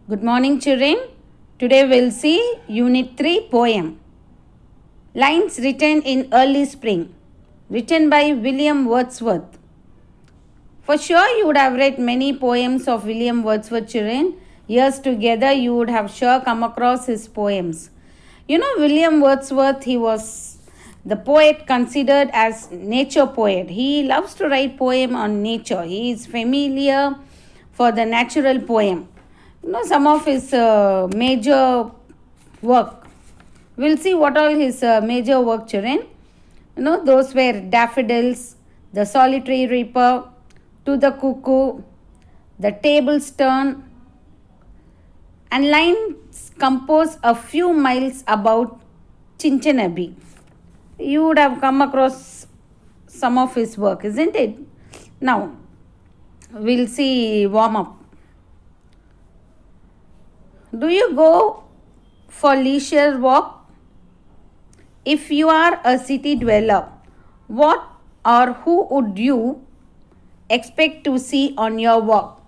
Good morning, children. Today we'll see Unit 3 poem. Lines written in early spring, written by William Wordsworth. For sure, you would have read many poems of William Wordsworth, children. Years together, you would have sure come across his poems. You know, William Wordsworth, he was the poet considered as nature poet. He loves to write poem on nature. He is familiar for the natural poem. You know, some of his major work. We'll see what all his major work, children. You know, those were Daffodils, The Solitary Reaper, To the Cuckoo, The Tables Turn, and lines composed a few miles about Chinchanabe. You would have come across some of his work, isn't it? Now, we'll see warm up. Do you go for leisure walk? If you are a city dweller, what or who would you expect to see on your walk?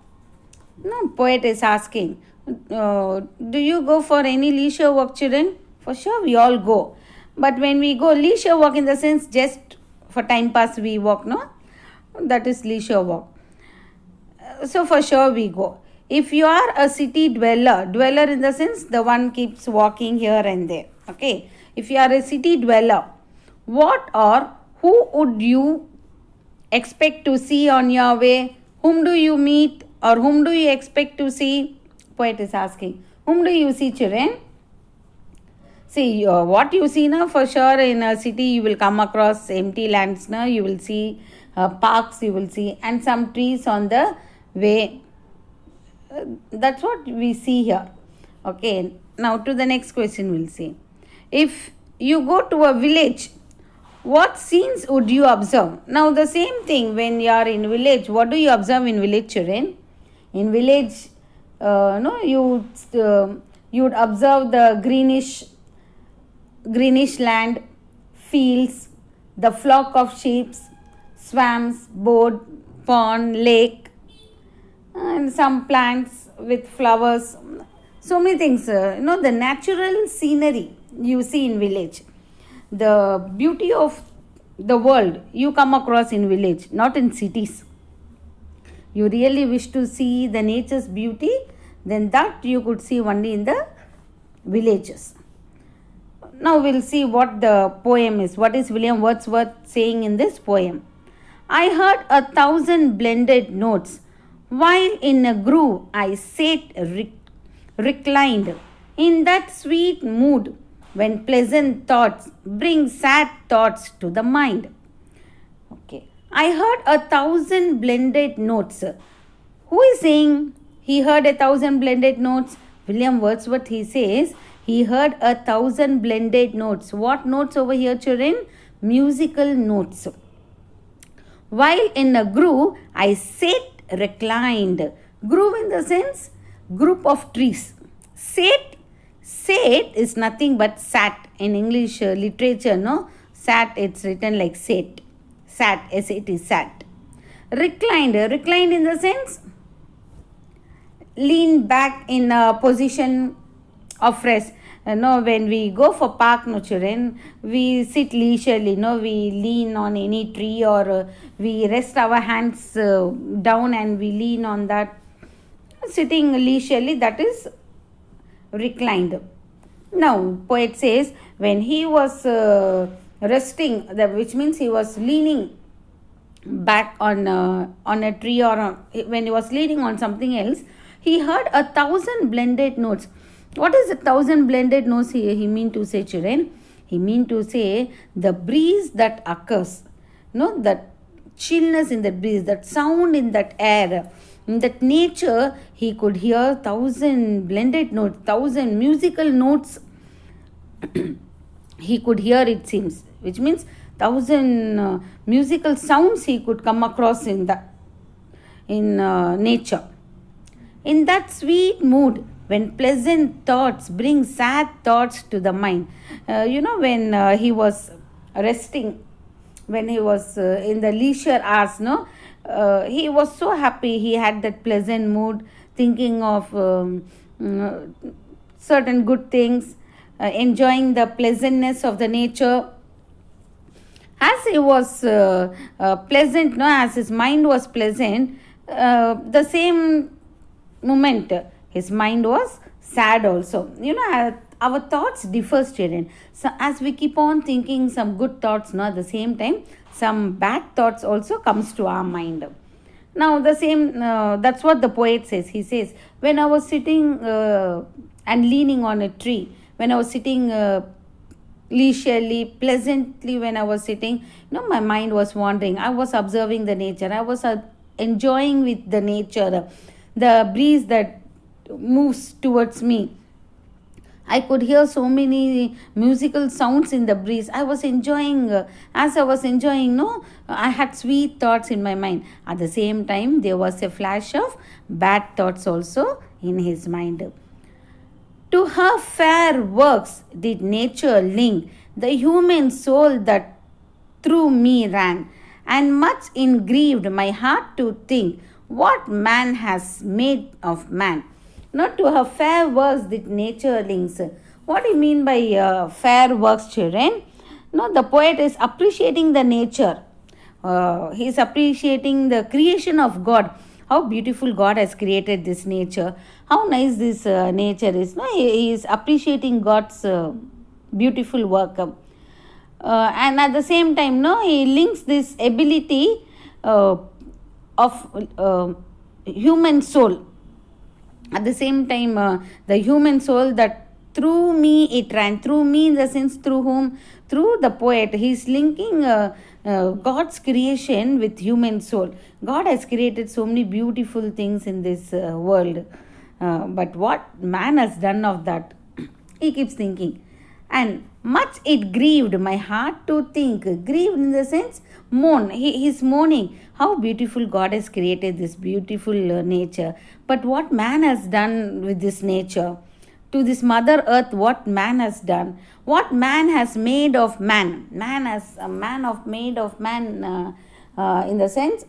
No, poet is asking. Do you go for any leisure walk, children? For sure, we all go. But when we go leisure walk, in the sense just for time pass, we walk, no? That is leisure walk. So for sure, we go. If you are a city dweller in the sense the one keeps walking here and there. Okay. If you are a city dweller, what or who would you expect to see on your way? Whom do you meet or whom do you expect to see? Poet is asking. Whom do you see, children? See, what you see now, for sure in a city you will come across empty lands now. You will see parks, you will see, and some trees on the way. That's what we see here. Okay, now to the next question we'll see. If you go to a village, what scenes would you observe? Now the same thing, when you are in village, what do you observe in village, children? In village, you would observe the greenish land, fields, the flock of sheep, swamps, boat, pond, lake, and some plants with flowers. So many things. The natural scenery you see in village. The beauty of the world you come across in village, not in cities. You really wish to see the nature's beauty, then that you could see only in the villages. Now we'll see what the poem is. What is William Wordsworth saying in this poem? I heard 1,000 blended notes, while in a groove I sat reclined, in that sweet mood when pleasant thoughts bring sad thoughts to the mind. Okay. I heard 1,000 blended notes. Who is saying he heard 1,000 blended notes? William Wordsworth, he says he heard 1,000 blended notes. What notes over here, children? Musical notes. While in a groove I sat reclined. Groove in the sense group of trees. Sat is nothing but sat. In English literature, no? Sat, it's written like sat. Sat, S-A-T, sat. Reclined in the sense lean back in a position of rest. When we go for park, no, children, we sit leisurely, we lean on any tree or we rest our hands down and we lean on that. Sitting leisurely, that is reclined. Now, poet says when he was resting, which means he was leaning back on a tree or when he was leaning on something else, he heard 1,000 blended notes. What is 1,000 blended notes he mean to say, children? He mean to say the breeze that occurs, that chillness in the breeze, that sound in that air, in that nature, he could hear 1,000 blended notes, 1,000 musical notes. He could hear, it seems, which means 1,000 musical sounds he could come across in nature. In that sweet mood, when pleasant thoughts bring sad thoughts to the mind. When he was resting, when he was in the leisure hours, he was so happy. He had that pleasant mood, thinking of mm, certain good things, enjoying the pleasantness of the nature. As he was pleasant, no, as his mind was pleasant, the same moment his mind was sad also. Our thoughts differ, children. So as we keep on thinking some good thoughts, no, at the same time some bad thoughts also comes to our mind. Now the same, that's what the poet says. He says, when I was sitting and leaning on a tree, when I was sitting leisurely, pleasantly, when I was sitting, my mind was wandering. I was observing the nature. I was enjoying with the nature, the breeze that moves towards me. I could hear so many musical sounds in the breeze. I was enjoying, as I was enjoying, no, I had sweet thoughts in my mind. At the same time, there was a flash of bad thoughts also in his mind. To her fair works did nature link the human soul that through me ran, and much ingrieved my heart to think what man has made of man. Not to her fair works did nature links. What do you mean by fair works, children? No, the poet is appreciating the nature. He is appreciating the creation of God. How beautiful God has created this nature. How nice this nature is. No, he is appreciating God's beautiful work. And at the same time, no, he links this ability of human soul. At the same time, the human soul that through me it ran. Through me in the sense through whom? Through the poet. He is linking God's creation with human soul. God has created so many beautiful things in this world. But what man has done of that? He keeps thinking. And much it grieved my heart to think. Grieved in the sense mourn. He is mourning. How beautiful God has created this beautiful nature. But what man has done with this nature? To this mother earth, what man has done? What man has made of man? Man as a man of made of man, in the sense,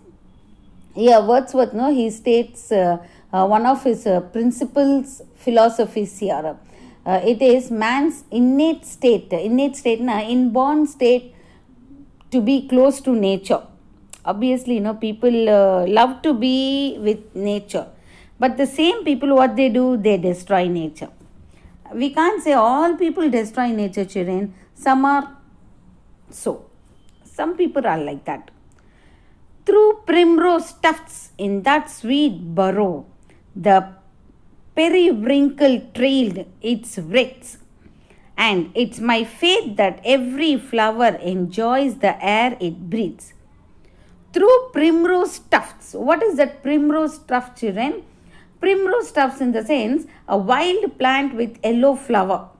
here Wordsworth, no, he states one of his principles philosophies here. It is man's innate state, inborn state to be close to nature. Obviously, people love to be with nature, but the same people, what they do, they destroy nature. We can't say all people destroy nature, children. Some are so. Some people are like that. Through primrose tufts in that sweet burrow, the periwinkle trailed its wreaths, and it's my faith that every flower enjoys the air it breathes. Through primrose tufts. What is that primrose tuft, children? Primrose tufts in the sense a wild plant with yellow flower.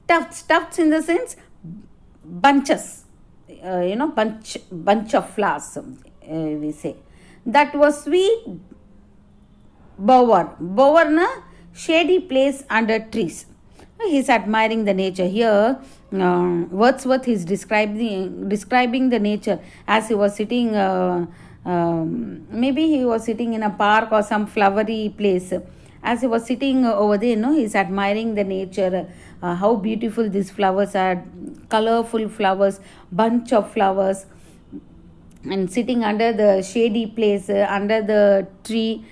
Tufts in the sense bunches, bunch of flowers, we say. That was sweet bower na shady place under trees. He's admiring the nature here. Wordsworth is describing the nature as he was sitting. Maybe he was sitting in a park or some flowery place. As he was sitting over there, he's admiring the nature. How beautiful these flowers are, colorful flowers, bunch of flowers, and sitting under the shady place, under the tree.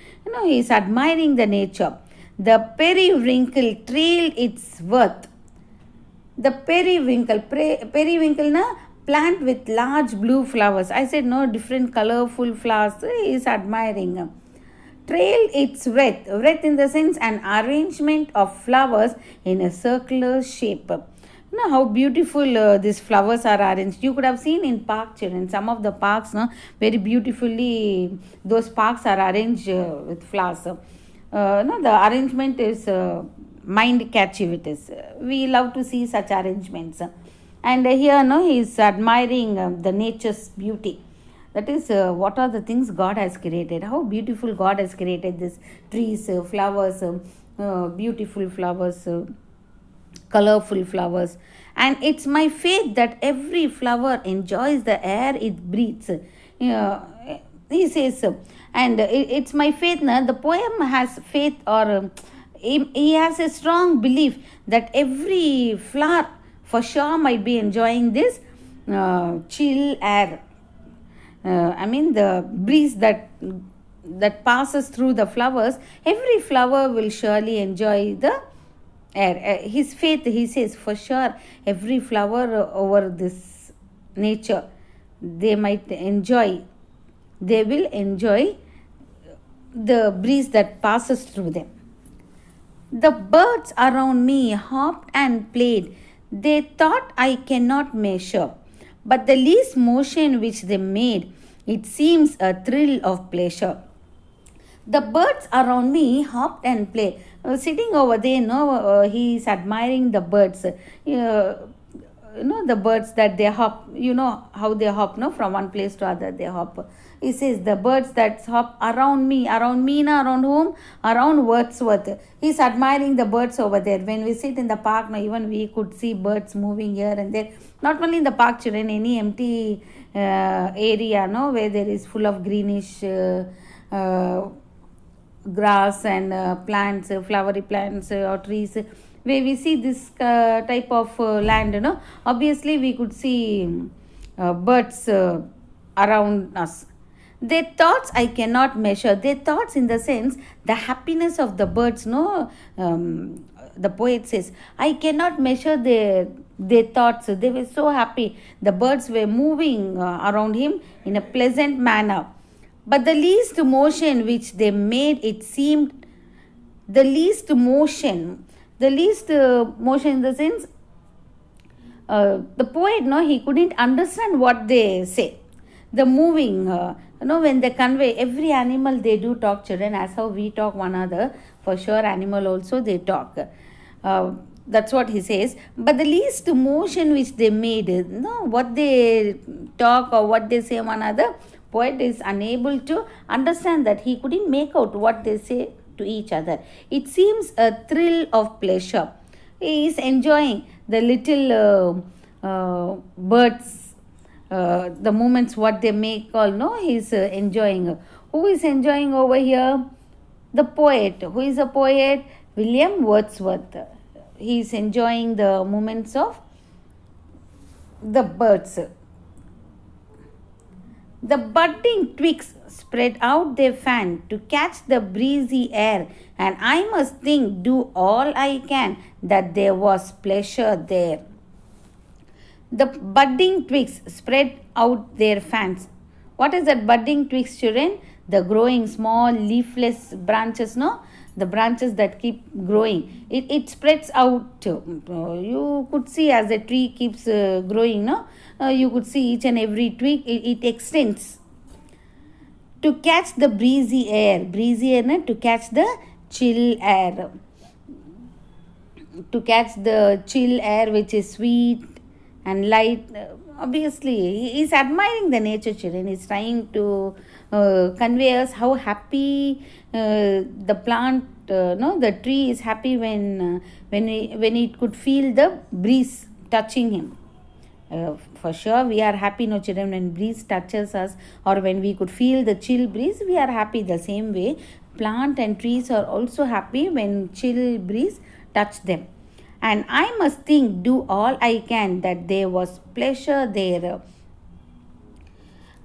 He's admiring the nature. The periwinkle trailed its worth. The periwinkle na plant with large blue flowers. I said no, different colorful flowers. He is admiring. Trailed its wreath. Wreath in the sense an arrangement of flowers in a circular shape. How beautiful these flowers are arranged. You could have seen in park, children. Some of the parks, very beautifully, those parks are arranged with flowers. The arrangement is mind catchy. It is. We love to see such arrangements. And here, he is admiring the nature's beauty. That is, what are the things God has created? How beautiful God has created these trees, flowers, beautiful flowers, colorful flowers. And it's my faith that every flower enjoys the air it breathes. he says, and it's my faith. The poem has faith, or he has a strong belief that every flower for sure might be enjoying this chill air. The breeze that passes through the flowers. Every flower will surely enjoy the air. His faith, he says, for sure, every flower over this nature, they will enjoy the breeze that passes through them. The birds around me hopped and played. They thought I cannot measure, but the least motion which they made, it seems a thrill of pleasure. The birds around me hopped and played. Sitting over there, he is admiring the birds. The birds that they hop, how they hop, from one place to other they hop. He says the birds that hop around me, around whom? Around Wordsworth. He's admiring the birds over there. When we sit in the park, even we could see birds moving here and there. Not only in the park, children, any empty area, where there is full of greenish grass and plants, flowery plants or trees, where we see this type of land, obviously we could see birds around us. Their thoughts I cannot measure. Their thoughts, in the sense, the happiness of the birds, the poet says, I cannot measure their thoughts. They were so happy. The birds were moving around him in a pleasant manner. But the least motion which they made, it seemed the least motion in the sense, the poet, he couldn't understand what they say. The moving, when they convey, every animal, they do talk, children, as how we talk one another. For sure, animal also, they talk. That's what he says. But the least motion which they made, what they talk or what they say one another, poet is unable to understand that. He couldn't make out what they say to each other. It seems a thrill of pleasure. He is enjoying the little birds, the moments what they make all. He is enjoying. Who is enjoying over here? The poet. Who is a poet? William Wordsworth. He is enjoying the moments of the birds. The budding twigs spread out their fan to catch the breezy air, and I must think, do all I can, that there was pleasure there. The budding twigs spread out their fans. What is that budding twigs, children? The growing small leafless branches, the branches that keep growing. It spreads out. You could see as the tree keeps growing, you could see each and every twig, it extends to catch the breezy air, to catch the chill air, which is sweet and light. Obviously, he is admiring the nature, children. He is trying to convey us how happy the plant, the tree is happy when it could feel the breeze touching him. For sure, we are happy, children, when breeze touches us, or when we could feel the chill breeze, we are happy. The same way, plant and trees are also happy when chill breeze touch them. And I must think, do all I can, that there was pleasure there.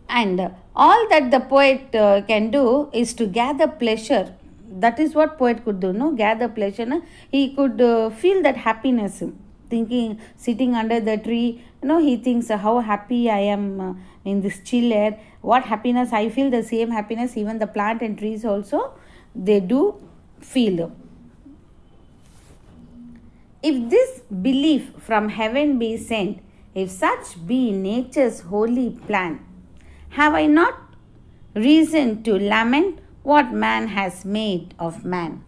And all that the poet can do is to gather pleasure. That is what poet could do, gather pleasure. He could feel that happiness, thinking, sitting under the tree, he thinks how happy I am in this chill air. What happiness I feel, the same happiness even the plant and trees also, they do feel. If this belief from heaven be sent, if such be nature's holy plan, have I not reason to lament what man has made of man?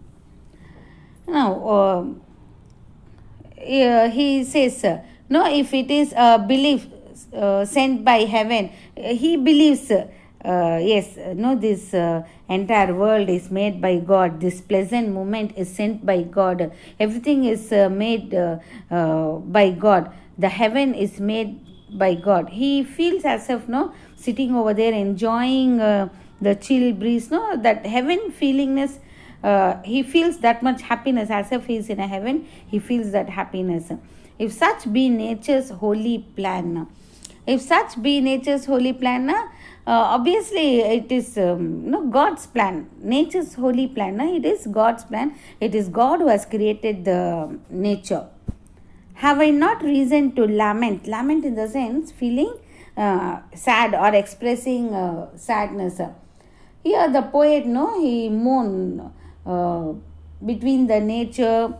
Now, he says, if it is a belief sent by heaven, he believes, this entire world is made by God. This pleasant moment is sent by God. Everything is made by God. The heaven is made by God. He feels as if, sitting over there enjoying the chill breeze, no, that heaven feelingness. He feels that much happiness as if he's in a heaven. He feels that happiness. If such be nature's holy plan, if such be nature's holy plan, obviously it is no God's plan, nature's holy plan. It is God's plan. It is God who has created the nature. Have I not reason to lament? Lament in the sense feeling sad or expressing sadness. Here the poet, no, he mourn between the nature,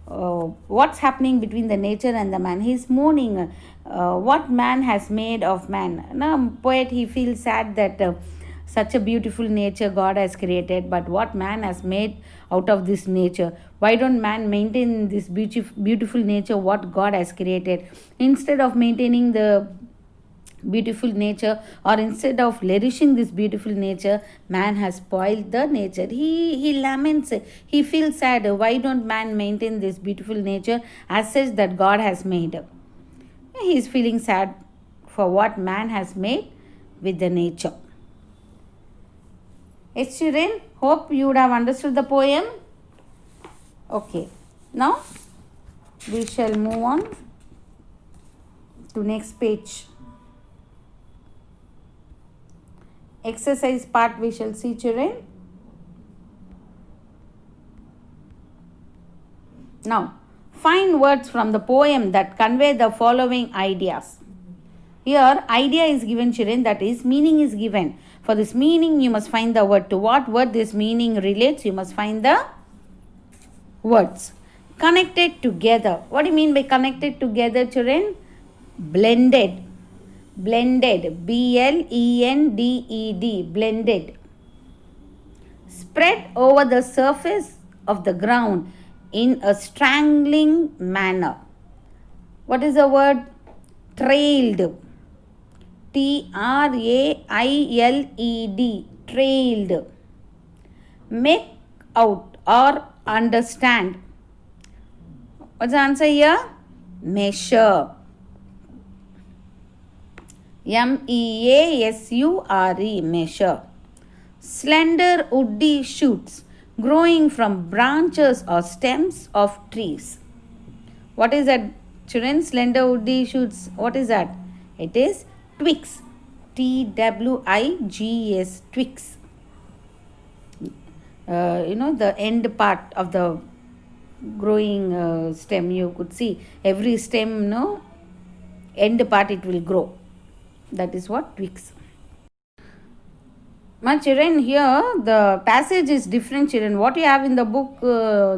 what's happening between the nature and the man. He's mourning what man has made of man. Now, poet, he feels sad that such a beautiful nature God has created, but what man has made out of this nature? Why don't man maintain this beautiful nature what God has created? Instead of maintaining the beautiful nature, or instead of cherishing this beautiful nature, man has spoiled the nature. He laments, he feels sad. Why don't man maintain this beautiful nature as such that God has made? He is feeling sad for what man has made with the nature. Yes, children, hope you would have understood the poem. Okay, now we shall move on to next page. Exercise part we shall see, children. Now, find words from the poem that convey the following ideas. Here, idea is given, children, that is, meaning is given. For this meaning, you must find the word. To what word this meaning relates, you must find the words. Connected together. What do you mean by connected together, children? Blended. Blended. blended. Blended. Spread over the surface of the ground in a strangling manner. What is the word? Trailed. trailed. Trailed. Make out or understand. What's the answer here? Measure. measure. Measure. Slender woody shoots growing from branches or stems of trees. What is that, children? Slender woody shoots. What is that? It is twigs. twigs. Twigs. The end part of the growing stem. You could see every stem, end part it will grow. That is what twigs. My children, here the passage is different, children. What you have in the book,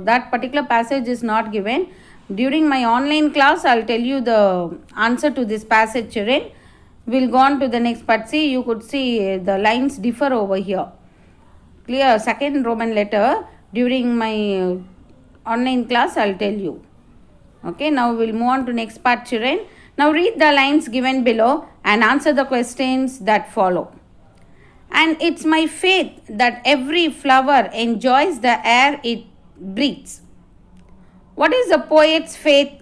that particular passage is not given. During my online class, I'll tell you the answer to this passage, children. We'll go on to the next part. See, you could see the lines differ over here. Clear? Second Roman letter. During my online class, I'll tell you. Okay, now we'll move on to next part, children. Now read the lines given below and answer the questions that follow. And it's my faith that every flower enjoys the air it breathes. What is the poet's faith?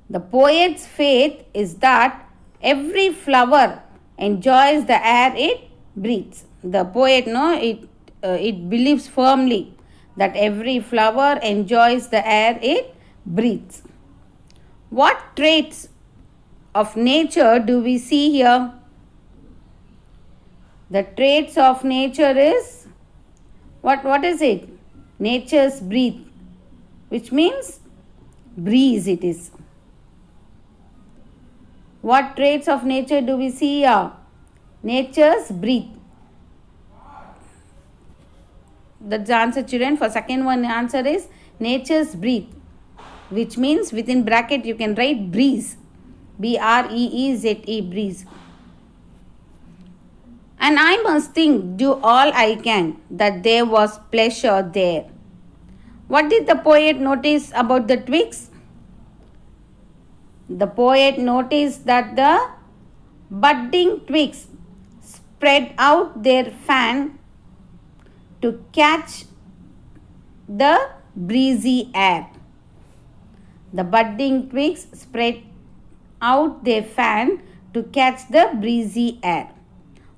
The poet's faith is that every flower enjoys the air it breathes. The poet, it believes firmly that every flower enjoys the air it breathes. What traits of nature do we see here? The traits of nature is, what is it? Nature's breath, which means breeze it is. What traits of nature do we see here? Nature's breath. That's the answer, children. For second one, answer is nature's breath, which means within bracket you can write breeze. breeze, breeze. And I must think, do all I can, that there was pleasure there. What did the poet notice about the twigs? The poet noticed that the budding twigs spread out their fan to catch the breezy air. The budding twigs spread out their fan to catch the breezy air.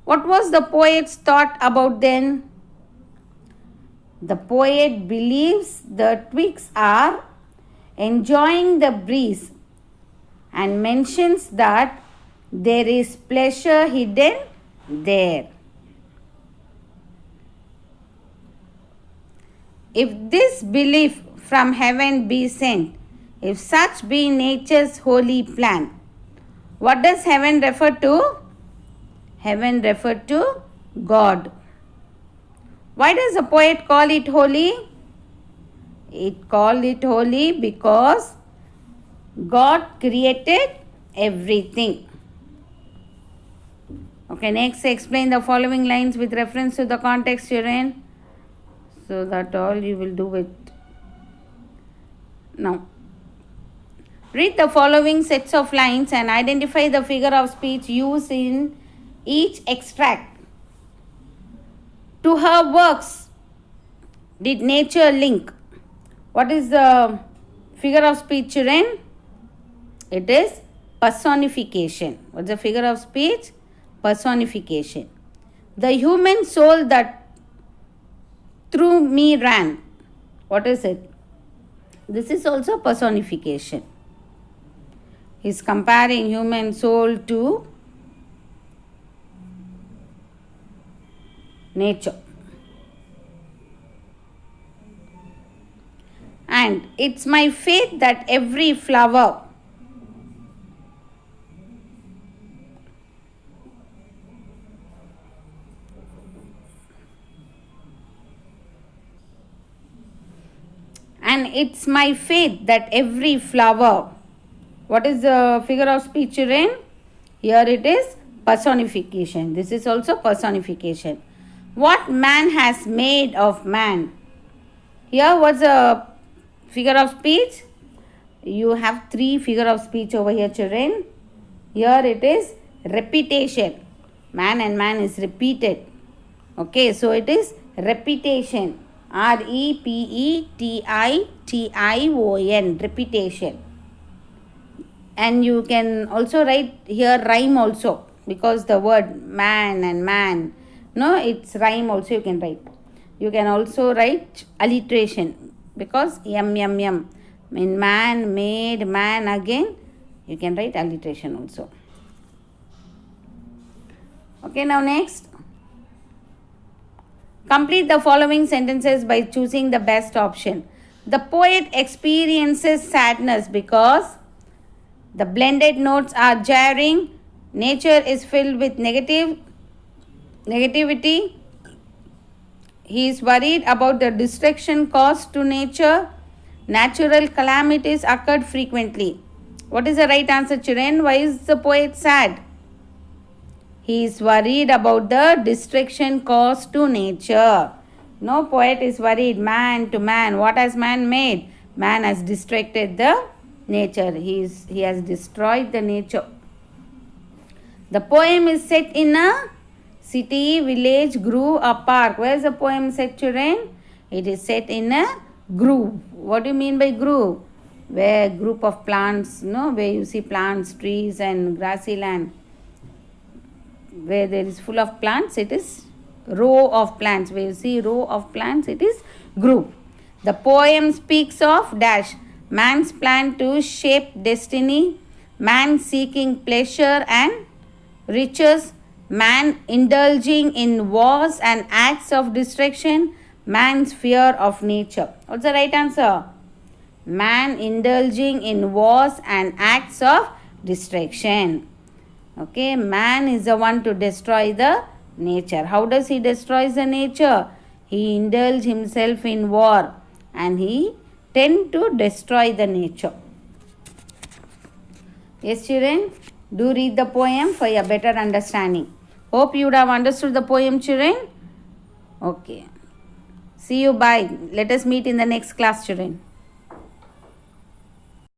What was the poet's thought about then? The poet believes the twigs are enjoying the breeze and mentions that there is pleasure hidden there. If this belief from heaven be sent, if such be nature's holy plan, what does heaven refer to? Heaven refer to God. Why does the poet call it holy? It called it holy because God created everything. Okay, next explain the following lines with reference to the context herein. So that all you will do it. Now, read the following sets of lines and identify the figure of speech used in each extract. To her works did nature link. What is the figure of speech, children? It is personification. What's the figure of speech? Personification. The human soul that through me ran. What is it? This is also personification. He's comparing human soul to nature. And it's my faith that every flower it's my faith that every flower. What is the figure of speech in? Here it is personification. This is also personification. What man has made of man. Here what's the figure of speech? You have three figure of speech over here, children. Here it is repetition. Man and man is repeated. Okay, so it is repetition. R-E-P-E-T-I-T-I-O-N. Repetition. And you can also write here rhyme also, because the word man and man, no, it's rhyme also you can write. You can also write alliteration, because yum yum yum. In man, made, man again, you can write alliteration also. Okay, now next. Complete the following sentences by choosing the best option. The poet experiences sadness because the blended notes are jarring. Nature is filled with negativity. He is worried about the destruction caused to nature. Natural calamities occurred frequently. What is the right answer, children? Why is the poet sad? He is worried about the destruction caused to nature. No poet is worried. Man to man. What has man made? Man has destructed the nature. He has destroyed the nature. The poem is set in a city, village, grove, or park. Where is the poem set, children? It is set in a grove. What do you mean by grove? Where group of plants, where you see plants, trees and grassy land. Where there is full of plants, it is row of plants. Where you see row of plants, it is group. The poem speaks of dash. Man's plan to shape destiny. Man seeking pleasure and riches. Man indulging in wars and acts of destruction. Man's fear of nature. What's the right answer? Man indulging in wars and acts of destruction. Okay, man is the one to destroy the nature. How does he destroy the nature? He indulges himself in war and he tend to destroy the nature. Yes, children, do read the poem for a better understanding. Hope you would have understood the poem, children. Okay. See you, bye. Let us meet in the next class, children.